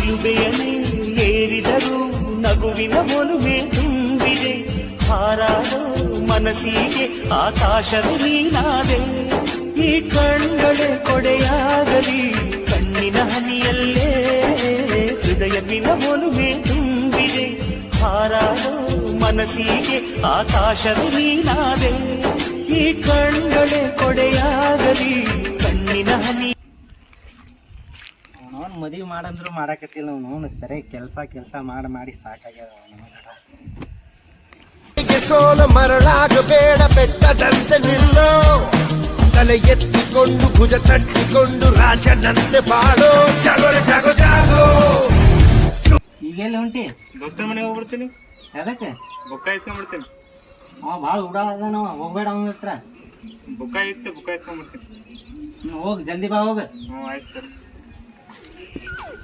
ಶಿಲುಬೆಯನ್ನೇ ಏರಿದರೂ ನಗುವಿನ ಒಲುಮೆ ತುಂಬಿದೆ. ಹಾರಾಡೋ ಮನಸ್ಸಿಗೆ ಆಕಾಶದ ನೀನಾದೆ. ಈ ಕಣ್ಗಳೇ ಕೊಡೆಯಾಗಲಿ ಕಣ್ಣಿನ ಹನಿಯಲ್ಲೇ ಹೃದಯವಿನ ಒಲುಮೆ ತುಂಬಿದೆ. ಹಾರಾಡೋ ಮನಸ್ಸಿಗೆ ಆಕಾಶದ ನೀನಾದೆ. ಈ ಕಣ್ಗಳೇ ಕೊಡೆಯಾಗಲಿ ಕಣ್ಣಿನ ಹನಿ. ಅವನು ಮದುವೆ ಮಾಡಂದ್ರು ಮಾಡಾಕತ್ತಿಲ್ಲ. ಅವನು ಬರೀ ಕೆಲಸ ಮಾಡಿ ಸಾಕಾಗ್ಯದ. ಸೋಲ ಮರಳಾಗಬೇಡ, ಬೆಟ್ಟದಂತೆ ನಿಲ್ಲೋ, ತಲೆ ಎತ್ತಿಕೊಂಡು ಭುಜ ತಟ್ಟಿಕೊಂಡು ರಾಜನಂತೆ ಬಾಳೋ. ಜಾಗೋ ಈಗೆಲ್ಲ ಹೊಂಟಿ? ದೋಸ್ತರ ಮನೆಗೆ ಹೋಗ್ಬಿಡ್ತೀನಿ. ಅದಕ್ಕೆ ಬುಕ್ಕ ಇಸ್ಕೊಂಡ್ಬಿಡ್ತೀನಿ. ಭಾಳ ಉಡಾಳದ ನಾವು ಹೋಗ್ಬೇಡ ಅವನ ಹತ್ರ. ಬುಕ್ಕ ಇತ್ತು, ಬುಕ್ಕ ಇಸ್ಕೊಂಡ್ಬಿಡ್ತೀನಿ. ಹೋಗ್ ಜಲ್ದಿ ಬಾ ಹೋಗ. ಆಯ್ತು ಸರ್.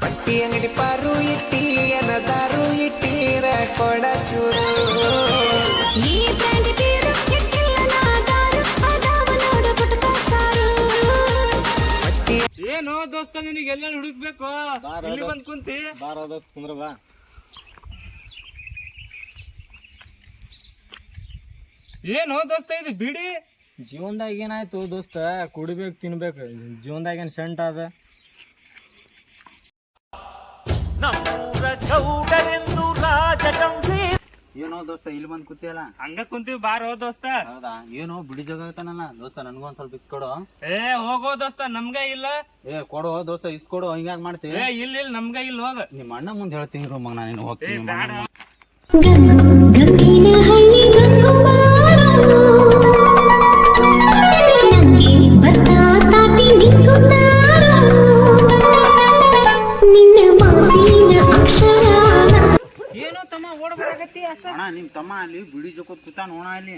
ಪಟ್ಟಿ ಅಂಗಡಿ ಪಾರು ಇಟ್ಟಿ ಅನ್ನದಾರು ಇಟ್ಟೀರ ಕೊಡ ಚೂರು. ಏನೋ ದೋಸ್ತ ನಿನಗೆ ಎಲ್ಲ ಹುಡುಕ್ಬೇಕು, ಇಲ್ಲಿ ಬಂದ್ ಕುಂತಿ. ಬಾರ ದೋಸ್ತ ಕುಂದ್ರ ಬಾ. ಏನೋ ದೋಸ್ತ ಇದು ಬಿಡಿ. ಜೀವನದಾಗ ಏನಾಯ್ತು ದೋಸ್ತ? ಕುಡಿಬೇಕು ತಿನ್ಬೇಕು. ಜೀವನದಾಗ ಏನ್ ಶಂಟ ಅದ? ಏನೋ ದೋಸ್ತ ಇಲ್ಲಿ ಬಂದ್ ಕೂತಿಯಲ್ಲ? ಹಂಗ ಕುಂತೀವಿ, ಬಾರೋ ದೋಸ್ತ. ಹೌದಾ? ಏನೋ ಬಿಡಿ ಜೋಗಾಗತ್ತಾನಲ್ಲ ದೋಸ್ತ, ನನ್ಗೊಂದ್ ಸ್ವಲ್ಪ ಇಸ್ಕೊಡು. ಹೋಗೋ ದೋಸ್ತ, ನಮ್ಗ ಇಲ್ಲ. ಕೊಡು ದೋಸ್ತ, ಇಸ್ಕೊಡು. ಹಿಂಗಾಗ ಮಾಡ್ತೀವಿ? ಇಲ್ಲ ನಮ್ಗ ಇಲ್ಲ, ಹೋಗ. ನಿಮ್ಮ ಅಣ್ಣ ಮುಂದೆ ಹೇಳ್ತೀನಿ ಮಗ, ನಾನು ಹೋಗ್ತೀನಿ. ಏನೋ ತಮ್ಮ ಓಡಬರಾಗತ್ತಿ ಅಷ್ಟ? ಅಣ್ಣ ನಿಮ್ ತಮ್ಮ ಅಲ್ಲಿ ಬಿಡಿ ಜೋಕೋದ್ ಕೂತ ನೋಣ. ಅಲ್ಲಿ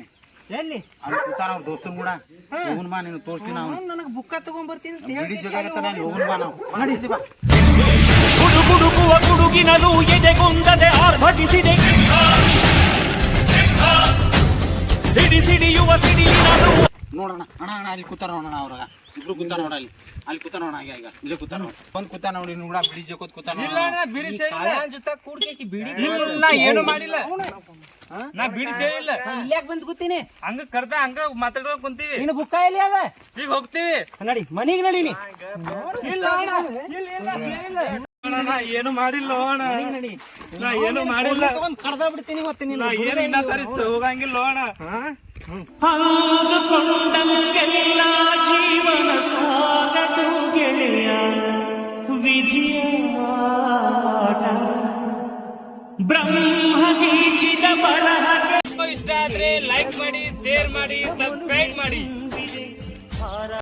ಎಲ್ಲಿ? ಅಲ್ಲಿ ಕೂತಾನ ಅವ್ರ ದೋಸ್ತರು ಕೂಡ. ಹೋಗುನ್ ಬಾ, ನೀನು ತೋರಿಸ್ತೀನಿ. ಅವ್ನು ನನಗ್ ಬುಕ್ಕ ತಗೊಂಡ್ ಬರ್ತೀನಿ. ಬಿಡಿ ಜೋಗಾಗತ್ತಾನ ಅಲ್ಲಿ. ಹೋಗುನ್ ಬಾ, ನಾವು ಮಾಡಿದ್ವಿ ಬಾ. ಗುಡುಗುಡುಗುವ ಗುಡುಗಿನಲು ಎದೆಗುಂದದೆ ಆರ್ಭಟಿಸಿದೆ. ಸಿಡಿಯುವ ಸಿಡಿಲಿನಲು. ನೋಡೋಣ ಅಣ್ಣ ಅಲ್ಲಿ ಕೂತಾರ ನೋಡೋಣ. ಅವ್ರಾಗ ಇಬ್ರು ಕೂತಾರ ನೋಡ. ಅಲ್ಲಿ ಕೂತಾರ ನೋಡ. ಈಗ ಇಲ್ಲೇ ಕೂತಾರ ನೋಡ. ಬಂದ್ ಕೂತಾನ ನೋಡಿ. ನೀನು ಕೂಡ ಬಿಡಿ ಜೋಕೋದ್ ಕೂತಾನ. ಜೊತೆ ಕೂಡ್ಕೇಸಿ ಬಿಡಿ. ನಾ ಏನು ಮಾಡಿಲ್ಲ. ನಾ ಬಿಡಿ ಸೇರಿಲ್ಲ. ಇಲ್ಲಾಕ್ ಬಂದ್ ಕೂತೀನಿ? ಹಂಗ ಕರ್ದ ಹಂಗ ಮಾತಾಡ್ಕೊಂಡ್ ಕುಂತೀವಿ. ನೀನು ಬುಕ್ಕ ಎಲ್ಲಿ ಅದ? ಈಗ ಹೋಗ್ತೀವಿ. ನಡಿ ಮನಿಗೆ ನಡಿ. ನೀ ನಾ ಏನು ಮಾಡಿಲ್ಲ ಅಣ್ಣ. ನಡಿ. ನಾ ಏನು ಮಾಡಿಲ್ಲ. ಕರ್ದ ಬಿಡ್ತೀನಿ ಮತ್ತೆ. ನೀನು ಏನಿಲ್ಲ ಸರಿ, ಹೋಗಂಗಿಲ್ಲ ಅಣ್ಣ. ಅಂದುಕೊಂಡಂಗೆಲ್ಲ ಜೀವನ ಸಾಗದು ಗೆಳೆಯ, ವಿಧಿಯ ಆಟ ಬ್ರಹ್ಮ ಗೀಚಿದ ಬರಹ. ಇಷ್ಟ ಆದ್ರೆ ಲೈಕ್ ಮಾಡಿ, ಶೇರ್ ಮಾಡಿ, ಸಬ್ಸ್ಕ್ರೈಬ್ ಮಾಡಿ.